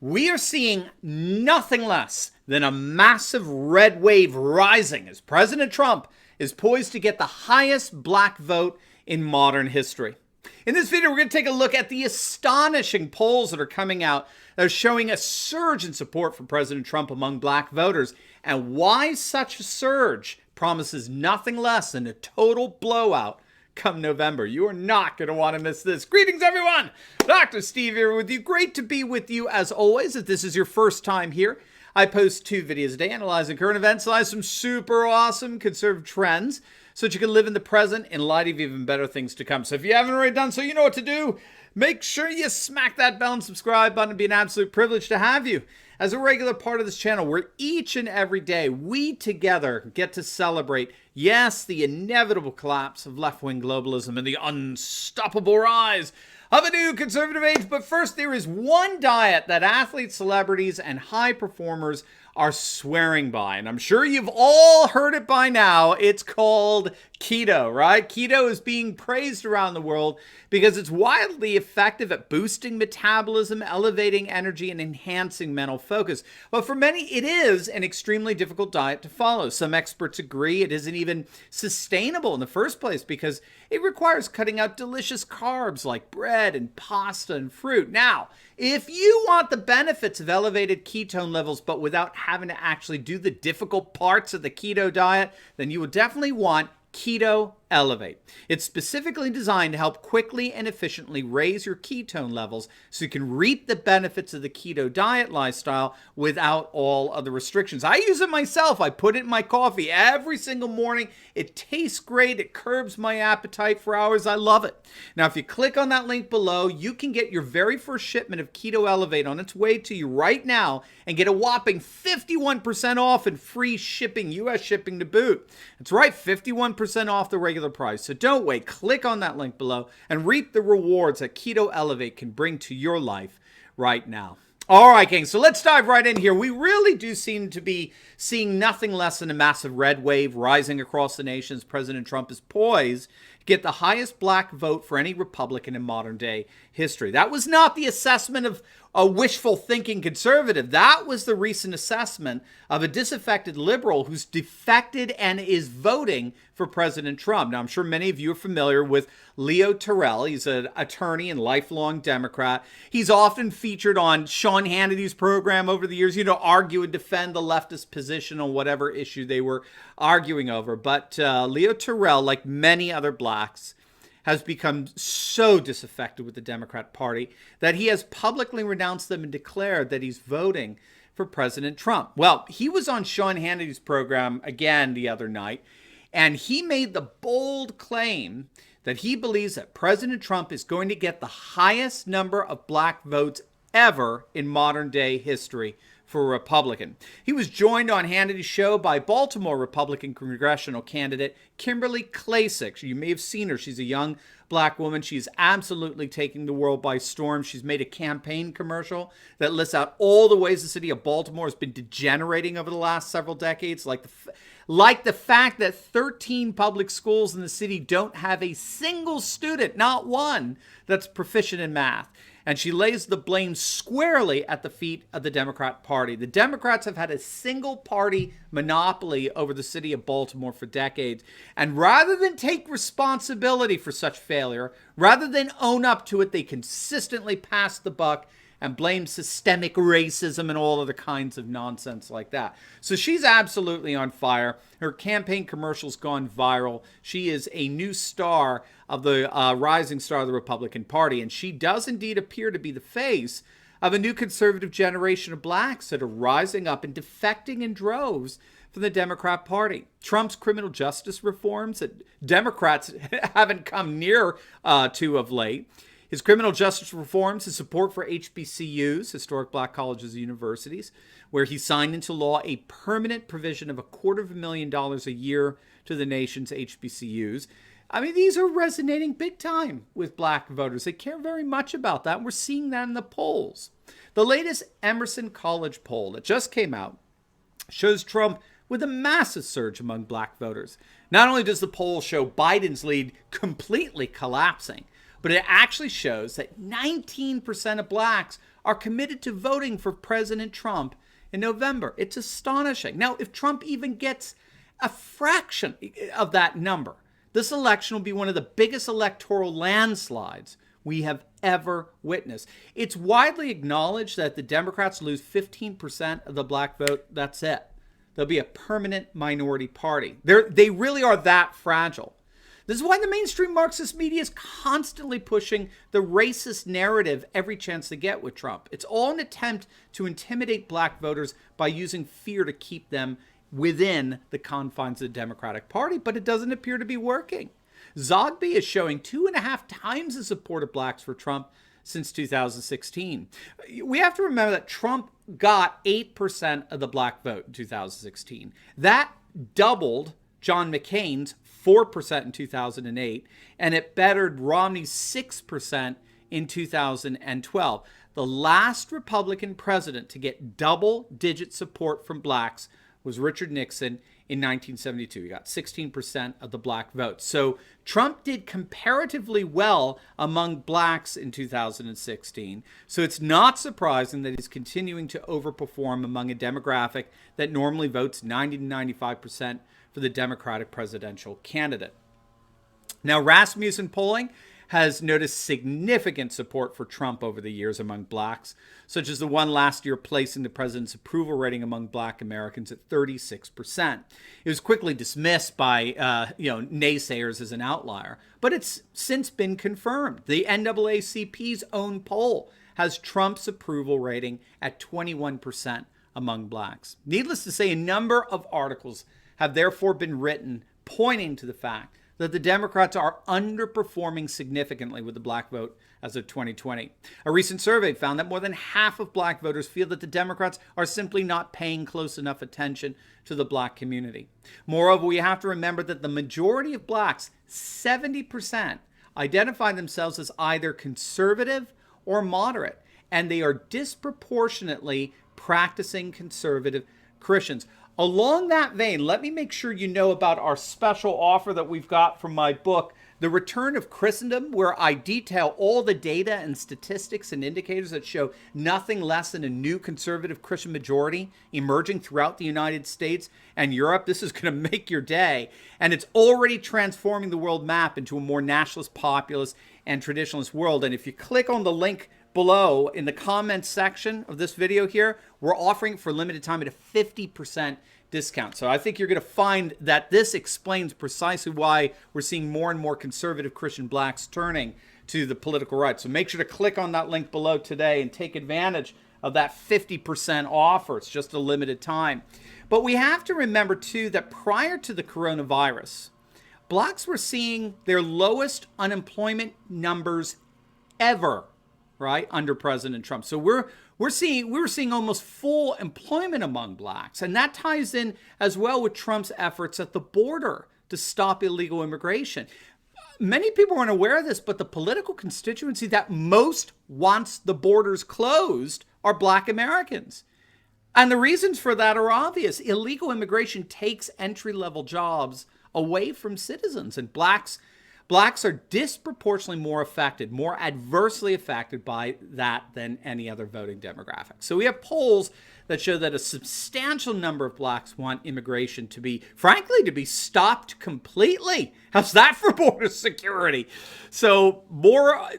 We are seeing nothing less than a massive red wave rising as President Trump is poised to get the highest black vote in modern history. In this video, we're going to take a look at the astonishing polls that are coming out that are showing a surge in support for President Trump among black voters, and why such a surge promises nothing less than a total blowout come November. You are not going to want to miss this. Greetings, everyone. Dr. Steve here with you. Great to be with you as always. If this is your first time here, I post 2 videos a day analyzing current events, analyze some super awesome conservative trends so that you can live in the present in light of even better things to come. So if you haven't already done so, you know what to do. Make sure you smack that bell and subscribe button. It'd be an absolute privilege to have you as a regular part of this channel, where each and every day we together get to celebrate, yes, the inevitable collapse of left-wing globalism and the unstoppable rise of a new conservative age. But first, there is one diet that athletes, celebrities, and high performers are swearing by, and I'm sure you've all heard it by now. It's called keto, right? Keto is being praised around the world because it's wildly effective at boosting metabolism, elevating energy, and enhancing mental focus. But for many, it is an extremely difficult diet to follow. Some experts agree it isn't even sustainable in the first place because it requires cutting out delicious carbs like bread and pasta and fruit. Now, if you want the benefits of elevated ketone levels but without having to actually do the difficult parts of the keto diet, then you will definitely want Keto Elevate. It's specifically designed to help quickly and efficiently raise your ketone levels so you can reap the benefits of the keto diet lifestyle without all of the restrictions. I use it myself. I put it in my coffee every single morning. It tastes great. It curbs my appetite for hours. I love it. Now, if you click on that link below, you can get your very first shipment of Keto Elevate on its way to you right now and get a whopping 51% off and free shipping, U.S. shipping to boot. That's right, 51% off the regular price. So don't wait. Click on that link below and reap the rewards that Keto Elevate can bring to your life right now. All right, gang, so let's dive right in here. We really do seem to be seeing nothing less than a massive red wave rising across the nation as President Trump is poised to get the highest black vote for any Republican in modern day history. That was not the assessment of a wishful thinking conservative. That was the recent assessment of a disaffected liberal who's defected and is voting for President Trump. Now, I'm sure many of you are familiar with Leo Turley. He's an attorney and lifelong Democrat. He's often featured on Sean Hannity's program over the years, argue and defend the leftist position on whatever issue they were arguing over. But Leo Turley, like many other blacks, has become so disaffected with the Democrat Party that he has publicly renounced them and declared that he's voting for President Trump. Well, he was on Sean Hannity's program again the other night, and he made the bold claim that he believes that President Trump is going to get the highest number of black votes ever in modern day history for a Republican. He was joined on Hannity's show by Baltimore Republican congressional candidate Kimberly Klasic. You may have seen her. She's a young black woman. She's absolutely taking the world by storm. She's made a campaign commercial that lists out all the ways the city of Baltimore has been degenerating over the last several decades, like the fact that 13 public schools in the city don't have a single student, not one, that's proficient in math. And she lays the blame squarely at the feet of the Democrat Party. The Democrats have had a single-party monopoly over the city of Baltimore for decades. And rather than take responsibility for such failure, rather than own up to it, they consistently pass the buck and blame systemic racism and all other kinds of nonsense like that. So she's absolutely on fire. Her campaign commercial's gone viral. She is a new star of the rising star of the Republican Party, and she does indeed appear to be the face of a new conservative generation of blacks that are rising up and defecting in droves from the Democrat Party. Trump's criminal justice reforms that Democrats haven't come near to of late. His criminal justice reforms, his support for HBCUs, historic black colleges and universities, where he signed into law a permanent provision of $250,000 a year to the nation's HBCUs. I mean, these are resonating big time with black voters. They care very much about that. And we're seeing that in the polls. The latest Emerson College poll that just came out shows Trump with a massive surge among black voters. Not only does the poll show Biden's lead completely collapsing, but it actually shows that 19% of blacks are committed to voting for President Trump in November. It's astonishing. Now, if Trump even gets a fraction of that number, this election will be one of the biggest electoral landslides we have ever witnessed. It's widely acknowledged that the Democrats lose 15% of the black vote. That's it. They'll be a permanent minority party. They really are that fragile. This is why the mainstream Marxist media is constantly pushing the racist narrative every chance they get with Trump. It's all an attempt to intimidate black voters by using fear to keep them within the confines of the Democratic Party, but it doesn't appear to be working. Zogby is showing 2.5 times the support of blacks for Trump since 2016. We have to remember that Trump got 8% of the black vote in 2016. That doubled John McCain's 4% in 2008, and it bettered Romney's 6% in 2012. The last Republican president to get double-digit support from blacks was Richard Nixon in 1972. He got 16% of the black vote. So Trump did comparatively well among blacks in 2016. So it's not surprising that he's continuing to overperform among a demographic that normally votes 90 to 95% for the Democratic presidential candidate. Now, Rasmussen polling has noticed significant support for Trump over the years among blacks, such as the one last year placing the president's approval rating among black Americans at 36%. It was quickly dismissed by naysayers as an outlier, but it's since been confirmed. The NAACP's own poll has Trump's approval rating at 21% among blacks. Needless to say, a number of articles have therefore been written pointing to the fact that the Democrats are underperforming significantly with the black vote as of 2020. A recent survey found that more than half of black voters feel that the Democrats are simply not paying close enough attention to the black community. Moreover, we have to remember that the majority of blacks, 70%, identify themselves as either conservative or moderate, and they are disproportionately practicing conservative Christians. Along that vein, let me make sure you know about our special offer that we've got from my book, The Return of Christendom, where I detail all the data and statistics and indicators that show nothing less than a new conservative Christian majority emerging throughout the United States and Europe. This is going to make your day. And it's already transforming the world map into a more nationalist, populist, and traditionalist world. And if you click on the link below in the comments section of this video here, we're offering for a limited time at a 50% discount. So I think you're going to find that this explains precisely why we're seeing more and more conservative Christian blacks turning to the political right. So make sure to click on that link below today and take advantage of that 50% offer. It's just a limited time. But we have to remember too that prior to the coronavirus, blacks were seeing their lowest unemployment numbers ever, right, under President Trump. So we were seeing almost full employment among blacks, and that ties in as well with Trump's efforts at the border to stop illegal immigration. Many people aren't aware of this, but the political constituency that most wants the borders closed are black Americans. And the reasons for that are obvious. Illegal immigration takes entry-level jobs away from citizens, and blacks are disproportionately more affected, more adversely affected by that than any other voting demographic. So we have polls that show that a substantial number of blacks want immigration to be, frankly, to be stopped completely. How's that for border security? So more,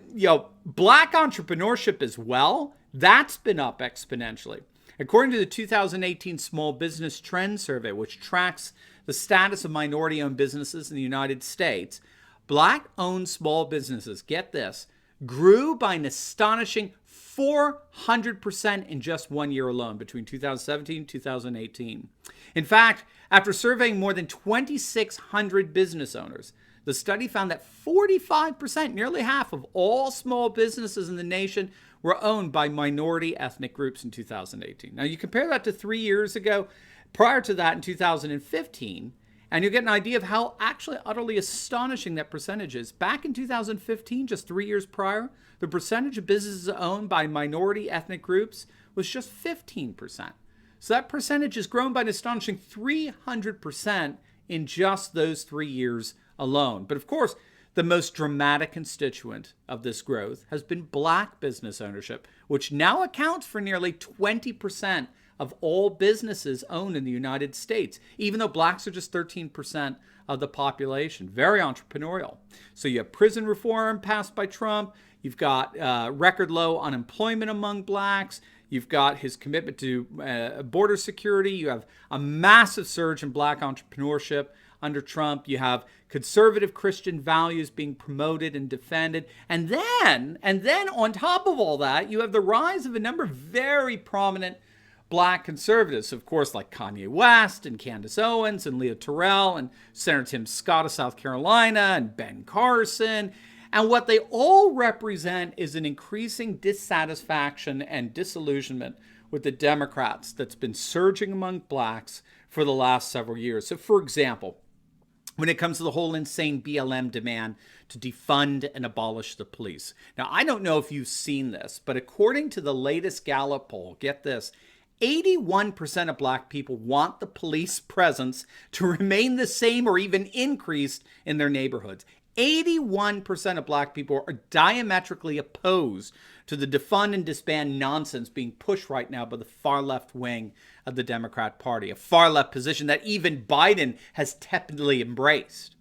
black entrepreneurship as well, that's been up exponentially. According to the 2018 Small Business Trend Survey, which tracks the status of minority-owned businesses in the United States, black-owned small businesses, get this, grew by an astonishing 400% in just 1 year alone between 2017 and 2018. In fact, after surveying more than 2,600 business owners, the study found that 45%, nearly half of all small businesses in the nation, were owned by minority ethnic groups in 2018. Now, you compare that to 3 years ago, prior to that in 2015, and you'll get an idea of how actually utterly astonishing that percentage is. Back in 2015, just 3 years prior, the percentage of businesses owned by minority ethnic groups was just 15%. So that percentage has grown by an astonishing 300% in just those 3 years alone. But of course, The most dramatic constituent of this growth has been black business ownership, which now accounts for nearly 20% of all businesses owned in the United States, even though blacks are just 13% of the population. Very entrepreneurial. So you have prison reform passed by Trump. You've got record low unemployment among blacks. You've got his commitment to border security. You have a massive surge in black entrepreneurship under Trump. You have conservative Christian values being promoted and defended. And then on top of all that, you have the rise of a number of very prominent black conservatives, of course, like Kanye West and Candace Owens and Leah Terrell and Senator Tim Scott of South Carolina and Ben Carson. And what they all represent is an increasing dissatisfaction and disillusionment with the Democrats that's been surging among blacks for the last several years. So, for example, when it comes to the whole insane BLM demand to defund and abolish the police. Now, I don't know if you've seen this, but according to the latest Gallup poll, get this, 81% of black people want the police presence to remain the same or even increased in their neighborhoods. 81% of black people are diametrically opposed to the defund and disband nonsense being pushed right now by the far left wing of the Democrat Party, a far left position that even Biden has tepidly embraced.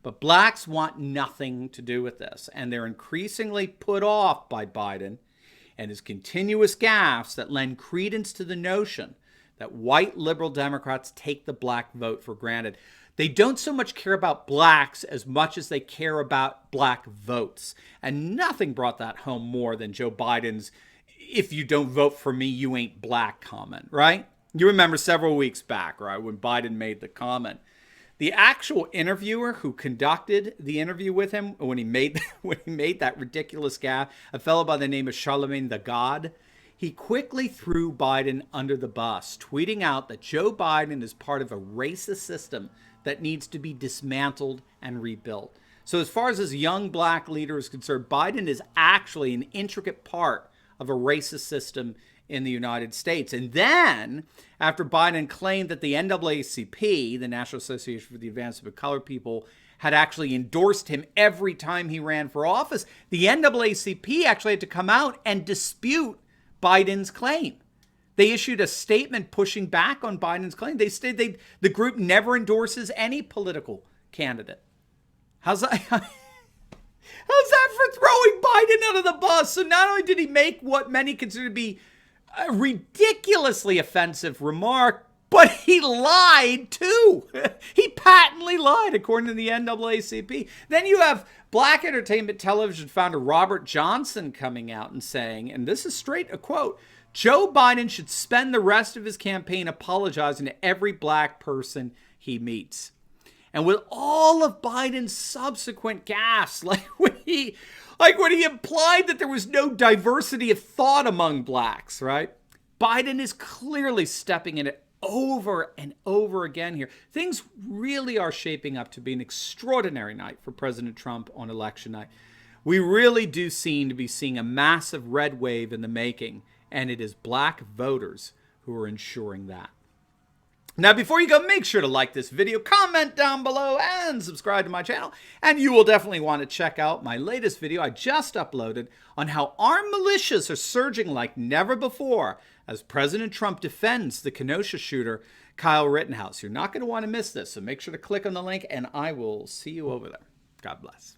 But blacks want nothing to do with this, and they're increasingly put off by Biden and his continuous gaffes that lend credence to the notion that white liberal Democrats take the black vote for granted. They don't so much care about blacks as much as they care about black votes. And nothing brought that home more than Joe Biden's, "if you don't vote for me, you ain't black" comment, right? You remember several weeks back, right, when Biden made the comment. The actual interviewer who conducted the interview with him when he made that ridiculous gaffe, a fellow by the name of Charlemagne the God, he quickly threw Biden under the bus, tweeting out that Joe Biden is part of a racist system that needs to be dismantled and rebuilt. So as far as this young black leader is concerned, Biden is actually an intricate part of a racist system in the United States. And then, after Biden claimed that the NAACP, the National Association for the Advancement of Colored People, had actually endorsed him every time he ran for office, the NAACP actually had to come out and dispute Biden's claim. They issued a statement pushing back on Biden's claim. They stated the group never endorses any political candidate. How's that? How's that for throwing Biden under the bus? So not only did he make what many consider to be a ridiculously offensive remark, but he lied too. He patently lied, according to the NAACP. Then you have Black Entertainment Television founder Robert Johnson coming out and saying, and this is straight a quote, Joe Biden should spend the rest of his campaign apologizing to every black person he meets. And with all of Biden's subsequent gaffes, like when he implied that there was no diversity of thought among blacks, right? Biden is clearly stepping in it over and over again here. Things really are shaping up to be an extraordinary night for President Trump on election night. We really do seem to be seeing a massive red wave in the making, and it is black voters who are ensuring that. Now, before you go, make sure to like this video, comment down below, and subscribe to my channel. And you will definitely want to check out my latest video I just uploaded on how armed militias are surging like never before as President Trump defends the Kenosha shooter, Kyle Rittenhouse. You're not going to want to miss this, so make sure to click on the link, and I will see you over there. God bless.